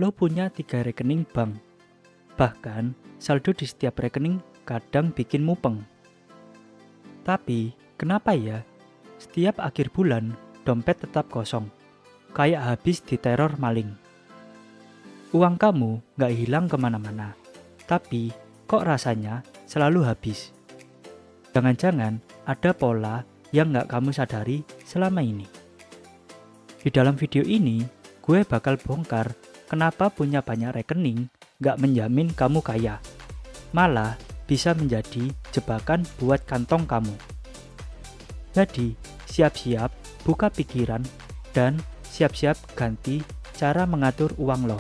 lo punya 3 rekening bank. Bahkan, saldo di setiap rekening kadang bikin mupeng. Tapi, kenapa ya? Setiap akhir bulan, dompet tetap kosong. Kayak habis diteror maling. Uang kamu nggak hilang kemana-mana. Tapi, kok rasanya selalu habis? Jangan-jangan ada pola yang nggak kamu sadari selama ini. Di dalam video ini, gue bakal bongkar kenapa punya banyak rekening nggak menjamin kamu kaya. Malah bisa menjadi jebakan buat kantong kamu. Jadi, siap-siap buka pikiran dan siap-siap ganti cara mengatur uang lo.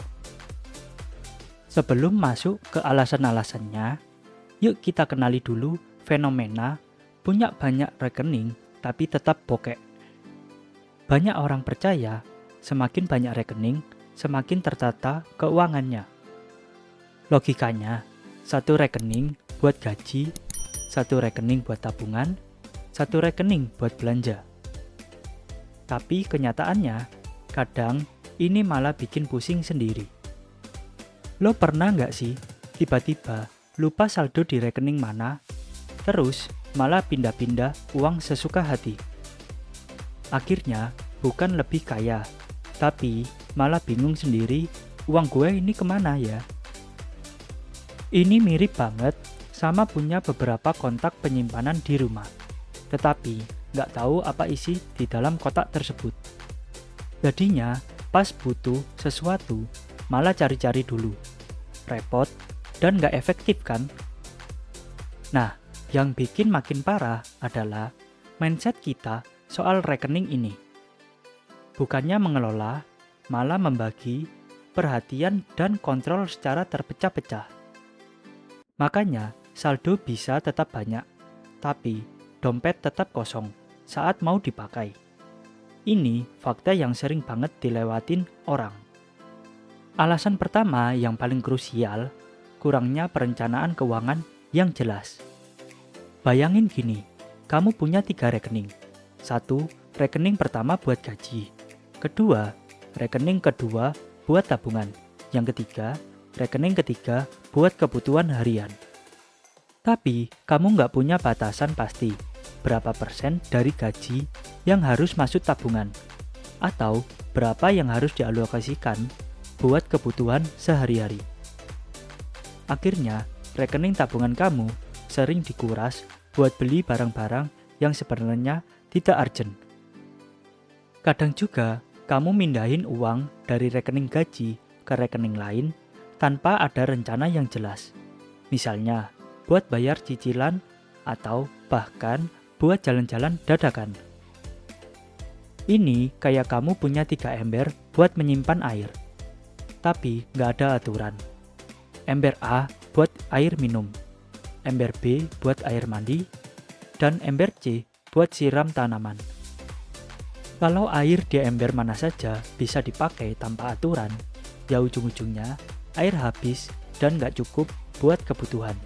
Sebelum masuk ke alasan-alasannya, yuk kita kenali dulu fenomena punya banyak rekening tapi tetap bokek. Banyak orang percaya semakin banyak rekening, semakin tertata keuangannya. Logikanya, 1 rekening buat gaji, 1 rekening buat tabungan, 1 rekening buat belanja. Tapi kenyataannya, kadang ini malah bikin pusing sendiri. Lo pernah nggak sih tiba-tiba lupa saldo di rekening mana, terus malah pindah-pindah uang sesuka hati? Akhirnya bukan lebih kaya, tapi malah bingung sendiri uang gue ini kemana ya? Ini mirip banget sama punya beberapa kontak penyimpanan di rumah, tetapi nggak tahu apa isi di dalam kotak tersebut. Jadinya pas butuh sesuatu malah cari-cari dulu, repot dan nggak efektif kan? Nah, yang bikin makin parah adalah mindset kita soal rekening ini. Bukannya mengelola, malah membagi perhatian dan kontrol secara terpecah-pecah. Makanya saldo bisa tetap banyak, tapi dompet tetap kosong saat mau dipakai. Ini fakta yang sering banget dilewatin orang. Alasan pertama yang paling krusial, kurangnya perencanaan keuangan yang jelas. Bayangin gini, kamu punya 3 rekening. 1, rekening pertama buat gaji. Kedua, rekening kedua buat tabungan. Yang ketiga, rekening ketiga buat kebutuhan harian. Tapi, kamu nggak punya batasan pasti berapa persen dari gaji yang harus masuk tabungan, atau berapa yang harus dialokasikan buat kebutuhan sehari-hari. Akhirnya, rekening tabungan kamu sering dikuras buat beli barang-barang yang sebenarnya tidak urgent. Kadang juga, kamu mindahin uang dari rekening gaji ke rekening lain tanpa ada rencana yang jelas. Misalnya, buat bayar cicilan atau bahkan buat jalan-jalan dadakan. Ini kayak kamu punya 3 ember buat menyimpan air, tapi nggak ada aturan. Ember A buat air minum, ember B buat air mandi, dan ember C buat siram tanaman. Kalau air di ember mana saja bisa dipakai tanpa aturan, ya ujung-ujungnya air habis dan nggak cukup buat kebutuhan.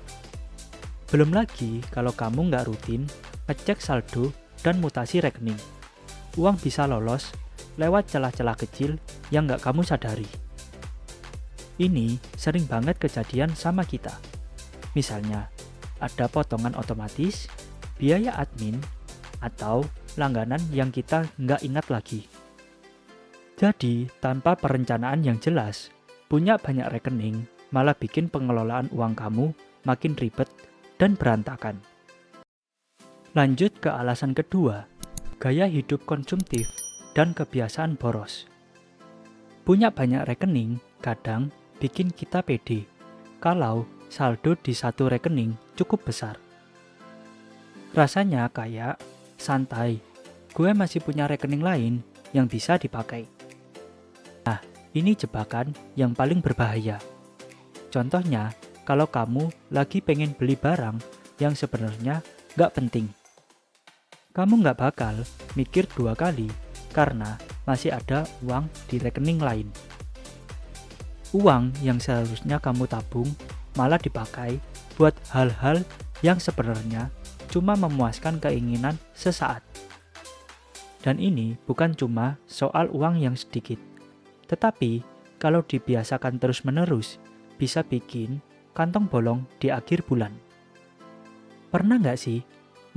Belum lagi kalau kamu nggak rutin ngecek saldo dan mutasi rekening. Uang bisa lolos lewat celah-celah kecil yang nggak kamu sadari. Ini sering banget kejadian sama kita. Misalnya, ada potongan otomatis, biaya admin, atau langganan yang kita nggak ingat lagi. Jadi, tanpa perencanaan yang jelas, punya banyak rekening malah bikin pengelolaan uang kamu makin ribet dan berantakan. Lanjut ke alasan kedua, gaya hidup konsumtif dan kebiasaan boros. Punya banyak rekening kadang bikin kita pede kalau saldo di 1 rekening cukup besar. Rasanya kayak santai, gue masih punya rekening lain yang bisa dipakai. Nah, ini jebakan yang paling berbahaya. Contohnya, kalau kamu lagi pengen beli barang yang sebenarnya nggak penting. Kamu nggak bakal mikir 2 kali karena masih ada uang di rekening lain. Uang yang seharusnya kamu tabung malah dipakai buat hal-hal yang sebenarnya cuma memuaskan keinginan sesaat. Dan ini bukan cuma soal uang yang sedikit, tetapi kalau dibiasakan terus-menerus, bisa bikin kantong bolong di akhir bulan. Pernah nggak sih,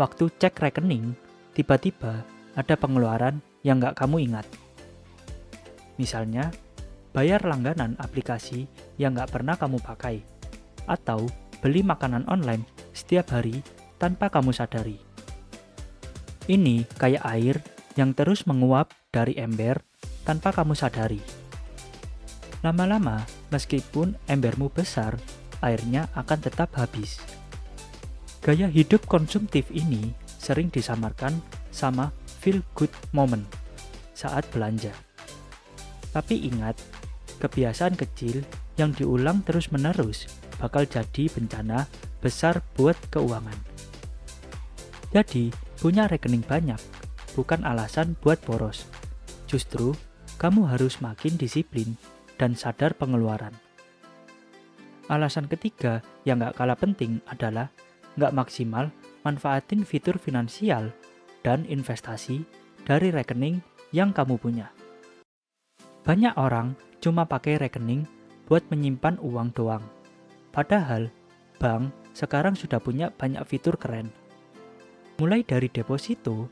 waktu cek rekening, tiba-tiba ada pengeluaran yang nggak kamu ingat? Misalnya, bayar langganan aplikasi yang nggak pernah kamu pakai, atau beli makanan online setiap hari tanpa kamu sadari. Ini kayak air yang terus menguap dari ember tanpa kamu sadari. Lama-lama, meskipun embermu besar, airnya akan tetap habis. Gaya hidup konsumtif ini sering disamarkan sama feel good moment saat belanja. Tapi ingat, kebiasaan kecil yang diulang terus-menerus bakal jadi bencana besar buat keuangan. Jadi, punya rekening banyak bukan alasan buat boros. Justru, kamu harus makin disiplin dan sadar pengeluaran. Alasan ketiga yang gak kalah penting adalah gak maksimal manfaatin fitur finansial dan investasi dari rekening yang kamu punya. Banyak orang cuma pakai rekening buat menyimpan uang doang. Padahal, bank sekarang sudah punya banyak fitur keren. Mulai dari deposito,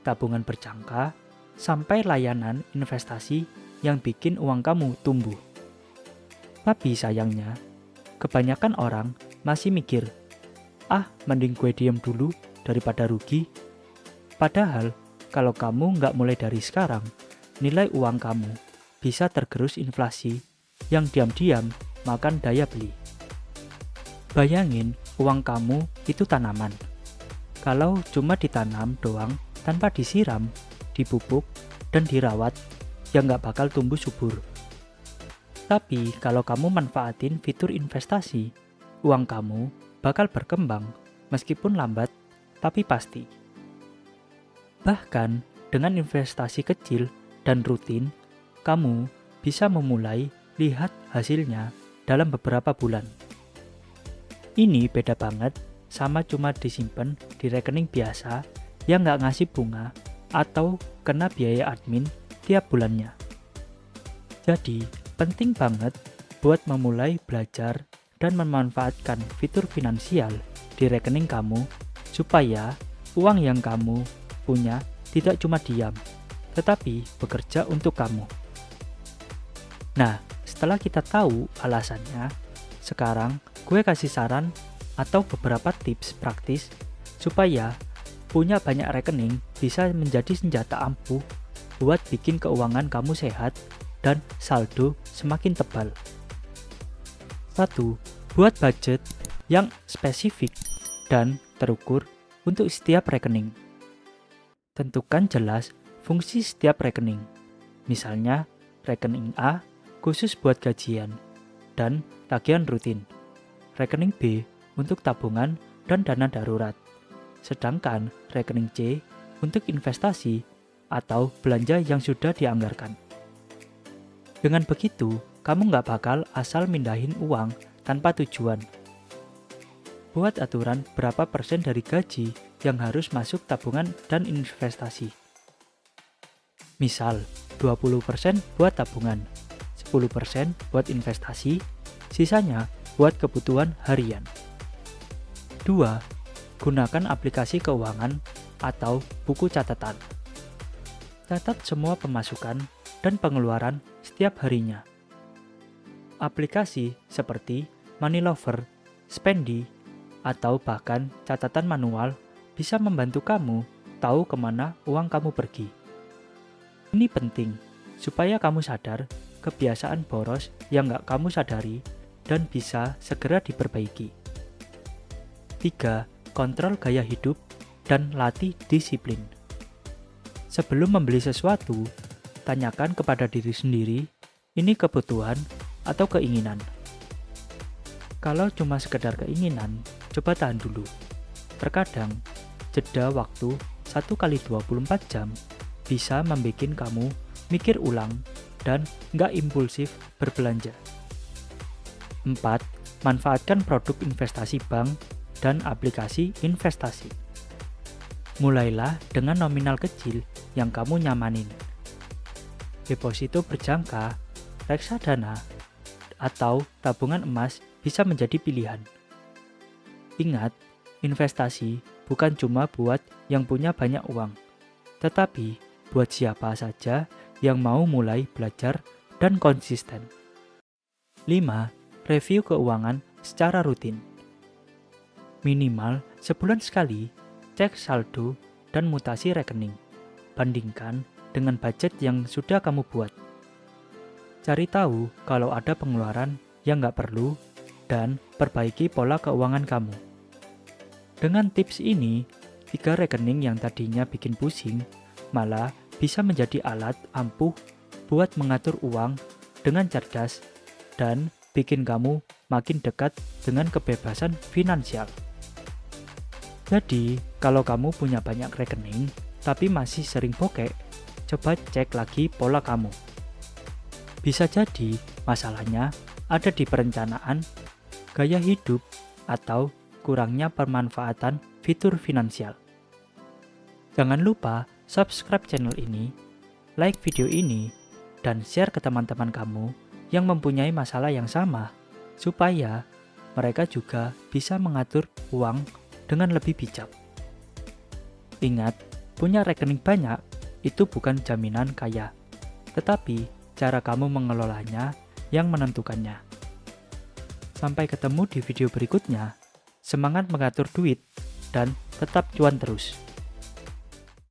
tabungan berjangka, sampai layanan investasi yang bikin uang kamu tumbuh. Tapi sayangnya, kebanyakan orang masih mikir, mending gue diem dulu daripada rugi. Padahal, kalau kamu nggak mulai dari sekarang, nilai uang kamu bisa tergerus inflasi yang diam-diam makan daya beli. Bayangin, uang kamu itu tanaman. Kalau cuma ditanam doang tanpa disiram, dipupuk, dan dirawat, ya nggak bakal tumbuh subur. Tapi kalau kamu manfaatin fitur investasi, uang kamu bakal berkembang meskipun lambat, tapi pasti. Bahkan dengan investasi kecil dan rutin, kamu bisa memulai lihat hasilnya dalam beberapa bulan. Ini beda banget sama cuma disimpan di rekening biasa yang nggak ngasih bunga atau kena biaya admin tiap bulannya. Jadi, penting banget buat memulai belajar dan memanfaatkan fitur finansial di rekening kamu supaya uang yang kamu punya tidak cuma diam, tetapi bekerja untuk kamu. Nah, setelah kita tahu alasannya, sekarang gue kasih saran atau beberapa tips praktis supaya punya banyak rekening bisa menjadi senjata ampuh buat bikin keuangan kamu sehat dan saldo semakin tebal. 1. Buat budget yang spesifik dan terukur untuk setiap rekening. Tentukan jelas fungsi setiap rekening. Misalnya, rekening A khusus buat gajian dan tagihan rutin. Rekening B untuk tabungan dan dana darurat. Sedangkan rekening C untuk investasi atau belanja yang sudah dianggarkan. Dengan begitu, kamu nggak bakal asal mindahin uang tanpa tujuan. Buat aturan berapa persen dari gaji yang harus masuk tabungan dan investasi. Misal, 20% buat tabungan, 10% buat investasi, sisanya buat kebutuhan harian. 2. Gunakan aplikasi keuangan atau buku catatan. Catat semua pemasukan dan pengeluaran setiap harinya. Aplikasi seperti Money Lover, Spendi, atau bahkan catatan manual bisa membantu kamu tahu kemana uang kamu pergi. Ini penting supaya kamu sadar kebiasaan boros yang nggak kamu sadari dan bisa segera diperbaiki. 3. Kontrol gaya hidup dan latih disiplin. Sebelum membeli sesuatu, tanyakan kepada diri sendiri, ini kebutuhan atau keinginan. Kalau cuma sekedar keinginan, coba tahan dulu. Terkadang, jeda waktu 1x24 jam bisa membuat kamu mikir ulang dan nggak impulsif berbelanja. 4. Manfaatkan produk investasi bank dan aplikasi investasi. Mulailah dengan nominal kecil yang kamu nyamanin. Deposito berjangka, reksadana atau tabungan emas bisa menjadi pilihan. Ingat, investasi bukan cuma buat yang punya banyak uang, tetapi buat siapa saja yang mau mulai belajar dan konsisten. 5. Review keuangan secara rutin. Minimal sebulan sekali, cek saldo dan mutasi rekening. Bandingkan dengan budget yang sudah kamu buat. Cari tahu kalau ada pengeluaran yang nggak perlu dan perbaiki pola keuangan kamu. Dengan tips ini, 3 rekening yang tadinya bikin pusing malah bisa menjadi alat ampuh buat mengatur uang dengan cerdas dan bikin kamu makin dekat dengan kebebasan finansial. Jadi, kalau kamu punya banyak rekening tapi masih sering bokek, coba cek lagi pola kamu. Bisa jadi masalahnya ada di perencanaan, gaya hidup, atau kurangnya pemanfaatan fitur finansial. Jangan lupa subscribe channel ini, like video ini, dan share ke teman-teman kamu yang mempunyai masalah yang sama, supaya mereka juga bisa mengatur uang dengan lebih bijak. Ingat, punya rekening banyak itu bukan jaminan kaya, tetapi cara kamu mengelolanya yang menentukannya. Sampai ketemu di video berikutnya. Semangat mengatur duit dan tetap cuan terus.